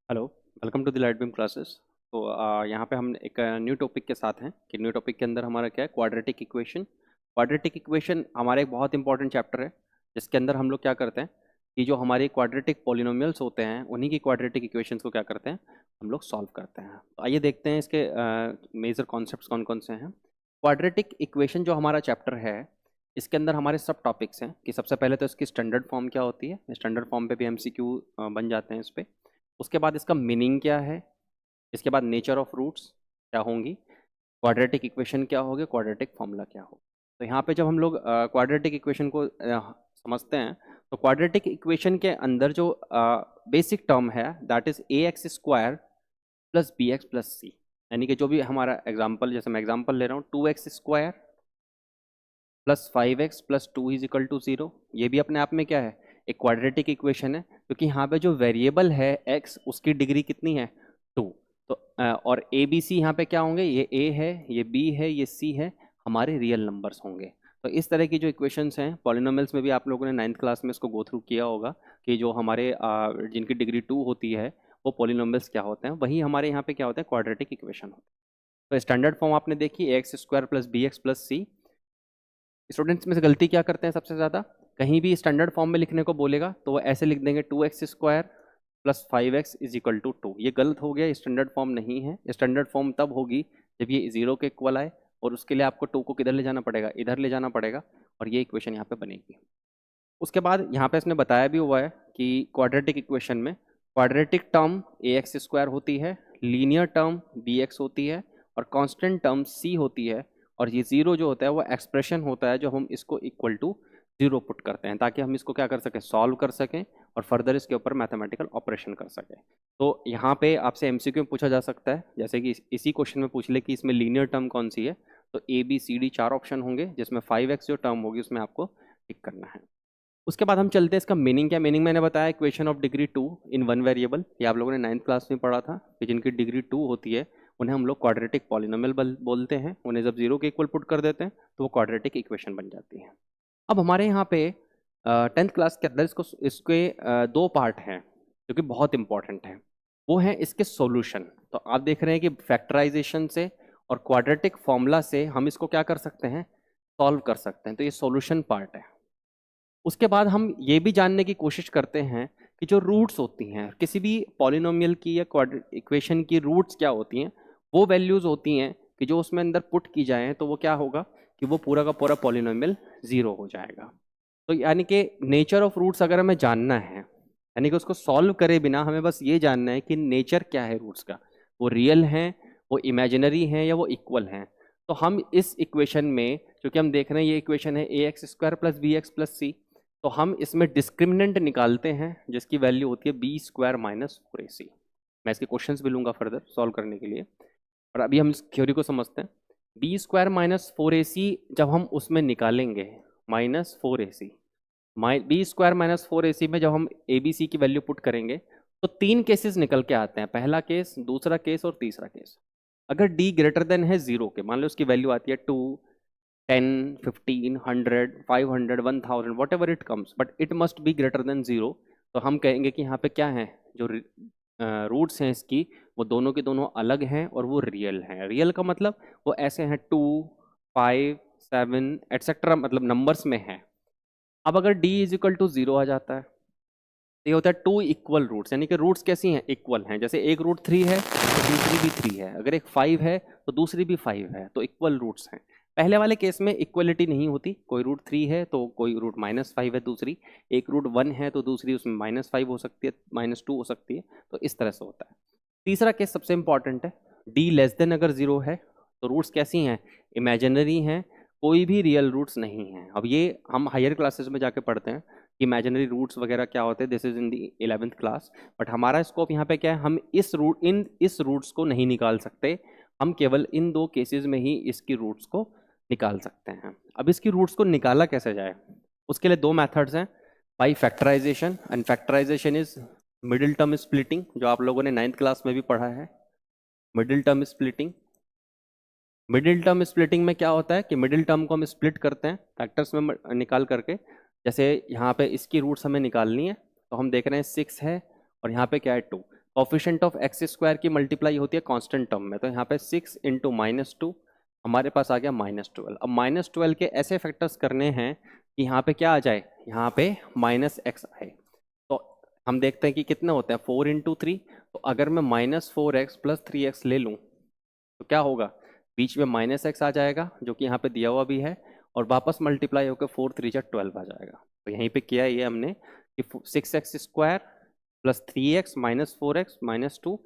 Hello. Welcome to the light beam classes. तो यहाँ पे हम एक न्यू टॉपिक के साथ हैं कि न्यू टॉपिक के अंदर हमारा क्या है, क्वाड्रेटिक इक्वेशन। क्वाड्रेटिक इक्वेशन हमारा एक बहुत इंपॉर्टेंट चैप्टर है जिसके अंदर हम लोग क्या करते हैं कि जो हमारे क्वाड्रेटिक पॉलिनोमियल्स होते हैं उन्हीं की क्वाड्रेटिक इक्वेशंस को क्या करते हैं, हम लोग सॉल्व करते हैं। तो आइए देखते हैं इसके मेजर कॉन्सेप्ट्स कौन कौन से हैं। क्वाड्रेटिक इक्वेशन जो हमारा चैप्टर है इसके अंदर हमारे सब टॉपिक्स हैं कि सबसे पहले तो इसकी स्टैंडर्ड फॉर्म क्या होती है, स्टैंडर्ड फॉर्म पे भी एमसीक्यू बन जाते हैं इस पे। उसके बाद इसका मीनिंग क्या है, इसके बाद नेचर ऑफ रूट्स क्या होंगी, क्वाड्रेटिक इक्वेशन क्या होगी, क्वाड्रेटिक फॉर्मूला क्या होगा। तो यहाँ पे जब हम लोग क्वाड्रेटिक इक्वेशन को समझते हैं तो क्वाड्रेटिक इक्वेशन के अंदर जो बेसिक टर्म है that is a x square plus b x plus c. यानी कि जो भी हमारा एग्जाम्पल, जैसे मैं एग्जाम्पल ले रहा हूँ, 2x² plus 5x plus 2 is equal to 0। ये भी अपने आप में क्या है, एक क्वाड्रेटिक इक्वेशन है, क्योंकि यहाँ पे जो वेरिएबल है x उसकी डिग्री कितनी है, 2। तो और ए बी सी यहाँ पे क्या होंगे, ये a है, ये b है, ये c है, हमारे रियल नंबर्स होंगे। तो इस तरह की जो इक्वेशंस हैं पॉलिनोमियल्स में भी आप लोगों ने 9th क्लास में इसको गो थ्रू किया होगा कि जो हमारे जिनकी डिग्री 2 होती है वो पॉलिनोमियल्स क्या होते हैं, वही हमारे यहाँ पे क्या होता है, क्वाड्रेटिक इक्वेशन होता है। तो स्टैंडर्ड फॉर्म आपने देखी, ax² plus b x plus c. Students में से गलती क्या करते हैं सबसे ज़्यादा, कहीं भी स्टैंडर्ड फॉर्म में लिखने को बोलेगा तो वो ऐसे लिख देंगे 2x² plus 5x is equal to 2। ये गलत हो गया, स्टैंडर्ड फॉर्म नहीं है। स्टैंडर्ड फॉर्म तब होगी जब ये 0 के इक्वल आए, और उसके लिए आपको 2 को किधर ले जाना पड़ेगा, इधर ले जाना पड़ेगा, और ये इक्वेशन यहाँ पे बनेगी। उसके बाद यहाँ पे इसने बताया भी हुआ है कि क्वाड्रेटिक इक्वेशन में क्वाड्रेटिक टर्म ax² होती है, लीनियर टर्म bx होती है, और कांस्टेंट टर्म c होती है। और ये जीरो जो होता है वो एक्सप्रेशन होता है जो हम इसको इक्वल टू जीरो पुट करते हैं ताकि हम इसको क्या कर सकें, सॉल्व कर सकें और फर्दर इसके ऊपर मैथमेटिकल ऑपरेशन कर सकें। तो यहाँ पे आपसे एमसीक्यू में पूछा जा सकता है, जैसे कि इसी क्वेश्चन में पूछ ले कि इसमें लीनियर टर्म कौन सी है, तो A B C D 4 option होंगे जिसमें 5x जो टर्म होगी उसमें आपको टिक करना है। उसके बाद हम चलते हैं इसका मीनिंग क्या। मीनिंग मैंने बताया, equation of degree 2 in one variable. ये आप लोगों ने 9th क्लास में पढ़ा था कि जिनकी डिग्री 2 होती है उन्हें हम लोग क्वाड्रेटिक पॉलिनोमियल बोलते हैं। उन्हें जब 0 के इक्वल पुट कर देते हैं तो वो क्वाड्रेटिक इक्वेशन बन जाती है। अब हमारे यहाँ पे 10th क्लास के अंदर इसके दो पार्ट हैं जो कि बहुत इंपॉर्टेंट हैं। वो है इसके सॉल्यूशन। तो आप देख रहे हैं कि फैक्टराइजेशन से और क्वाड्रेटिक फॉर्मूला से हम इसको क्या कर सकते हैं, सॉल्व कर सकते हैं। तो ये सॉल्यूशन पार्ट है। उसके बाद हम ये भी जानने की कोशिश करते हैं कि जो रूट्स होती हैं किसी भी पॉलिनोमियल की या इक्वेशन की, रूट्स क्या होती हैं, वो वैल्यूज होती हैं कि जो उसमें अंदर पुट की जाएं तो वो क्या होगा कि वो पूरा का पूरा पॉलिनोमियल जीरो हो जाएगा। तो यानी कि नेचर ऑफ रूट्स अगर हमें जानना है, यानी कि उसको सॉल्व करे बिना हमें बस ये जानना है कि नेचर क्या है रूट्स का, वो रियल हैं, वो इमेजिनरी हैं, या वो इक्वल हैं। तो हम इस इक्वेशन में, क्योंकि हम देख रहे हैं ये इक्वेशन है ax² plus b x plus c, तो हम इसमें डिस्क्रिमिनेंट निकालते हैं जिसकी वैल्यू होती है b² माइनस 4ac। मैं इसके क्वेश्चंस भी लूंगा फर्दर सॉल्व करने के लिए, और अभी हम इस थ्योरी को समझते हैं। b² माइनस 4ac जब हम उसमें निकालेंगे minus 4ac, b² minus 4ac में जब हम abc की वैल्यू पुट करेंगे तो 3 केसेस निकल के आते हैं, पहला केस, दूसरा केस और तीसरा केस। अगर d ग्रेटर देन है 0 के, मान लो उसकी वैल्यू आती है 2, 10, 15, 100, 500, 1000, what ever it comes, but it must be greater than 0। तो हम कहेंगे कि यहाँ पे क्या है, जो रूट्स हैं इसकी वो दोनों के दोनों अलग हैं और वो रियल हैं। रियल का मतलब वो ऐसे हैं 2, 5, 7 एट्सेट्रा, मतलब नंबर्स में है। अब अगर d इज इक्वल टू 0 आ जाता है तो ये होता है 2 इक्वल रूट्स, यानी कि रूट्स कैसी हैं, इक्वल हैं। जैसे एक रूट 3 है तो दूसरी भी 3 है, अगर एक 5 है तो दूसरी भी 5 है, तो इक्वल रूट्स हैं। पहले वाले केस में इक्वलिटी नहीं होती, कोई रूट 3 है तो कोई रूट -5 है दूसरी, एक रूट 1 है तो दूसरी उसमें -5 हो सकती है, -2 हो सकती है। तो इस तरह से होता है। तीसरा केस सबसे इंपॉर्टेंट है, d लेस देन अगर 0 है तो रूट्स कैसी हैं, इमेजिनरी हैं, कोई भी रियल रूट्स नहीं हैं। अब ये हम हायर क्लासेस में जाके पढ़ते हैं कि इमेजिनरी रूट्स वगैरह क्या होते हैं, this is in the 11th class. But हमारा स्कोप यहाँ पे क्या है, हम इस रूट्स को नहीं निकाल सकते, हम केवल इन दो केसेस में ही इसकी रूट्स को निकाल सकते हैं। अब इसकी रूट्स को निकाला कैसे जाए, उसके लिए दो मेथड्स हैं, by factorization, and factorization is middle term splitting, जो आप लोगों ने 9th क्लास में भी पढ़ा है, middle term splitting. Middle term splitting में क्या होता है कि मिडिल टर्म को हम स्प्लिट करते हैं फैक्टर्स में निकाल करके। जैसे यहाँ पे इसकी रूट्स हमें निकालनी है, तो हम देख रहे हैं 6 है और यहाँ पे क्या है 2, कोफिशिएंट ऑफ एक्स स्क्वायर की मल्टीप्लाई होती है कांस्टेंट टर्म में, तो यहाँ पे 6 इंटू -2 हमारे पास आ गया -12। अब -12 के ऐसे फैक्टर्स करने हैं कि यहाँ पे क्या आ जाए, यहाँ पे -x आए। तो हम देखते हैं कि कितने होते हैं, 4 इंटू 3। तो अगर मैं -4x प्लस 3x ले लूँ तो क्या होगा, बीच में -x आ जाएगा जो कि यहाँ पे दिया हुआ भी है, और वापस मल्टीप्लाई होकर 4 3 जा 12 आ जाएगा। तो यहीं पे किया ये हमने कि 6x square plus 3x minus 4x minus 2,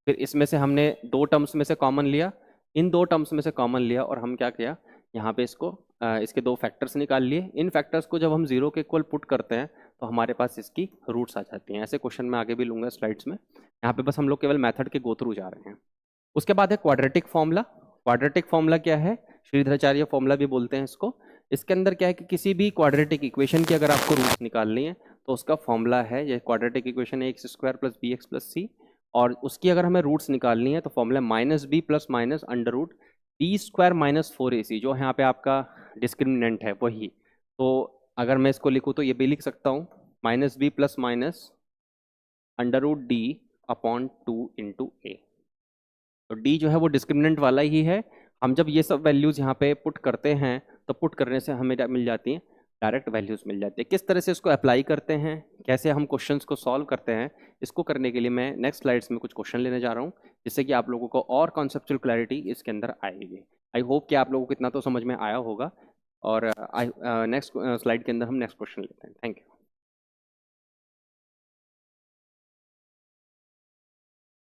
फिर इसमें से हमने दो टर्म्स में से कॉमन लिया, इन दो टर्म्स में से कॉमन लिया, और हम क्या किया, यहाँ पे इसको इसके दो फैक्टर्स निकाल लिए। इन फैक्टर्स को जब हम जीरो के इक्वल पुट करते हैं तो हमारे पास इसकी रूट्स आ जाती हैं। ऐसे क्वेश्चन मैं आगे भी लूंगा स्लाइड्स में, यहाँ पे बस हम लोग केवल मेथड के गो थ्रू जा रहे हैं। उसके बाद है क्वाड्रेटिक फॉर्मूला। क्वाड्रेटिक फॉर्मूला क्या है, श्रीधराचार्य फॉर्मूला भी बोलते हैं इसको। इसके अंदर क्या है कि किसी भी क्वाड्रेटिक इक्वेशन की अगर आपको रूट्स निकालनी है तो उसका फॉर्मूला है, ये क्वाड्रेटिक इक्वेशन है x square plus b x plus c, और उसकी अगर हमें रूट्स निकालनी है तो formula minus b plus minus under root b square minus 4ac, जो यहाँ पे आपका डिस्क्रिमिनेंट है वही। तो अगर मैं इसको लिखूँ तो ये भी लिख सकता हूँ, minus b plus minus under root d upon 2 into a. तो डी जो है वो डिस्क्रिमिनेंट वाला ही है। हम जब ये सब वैल्यूज़ यहाँ पे पुट करते हैं तो पुट करने से हमें मिल जाती हैं डायरेक्ट वैल्यूज़ मिल जाती है। किस तरह से इसको अप्लाई करते हैं, कैसे हम क्वेश्चंस को सॉल्व करते हैं, इसको करने के लिए मैं नेक्स्ट स्लाइड्स में कुछ क्वेश्चन लेने जा रहा हूँ, जिससे कि आप लोगों को और कॉन्सेप्चुअल क्लैरिटी इसके अंदर आएगी। आई होप कि आप लोगों को इतना तो समझ में आया होगा, और नेक्स्ट स्लाइड के अंदर हम नेक्स्ट क्वेश्चन लेते हैं। Thank you.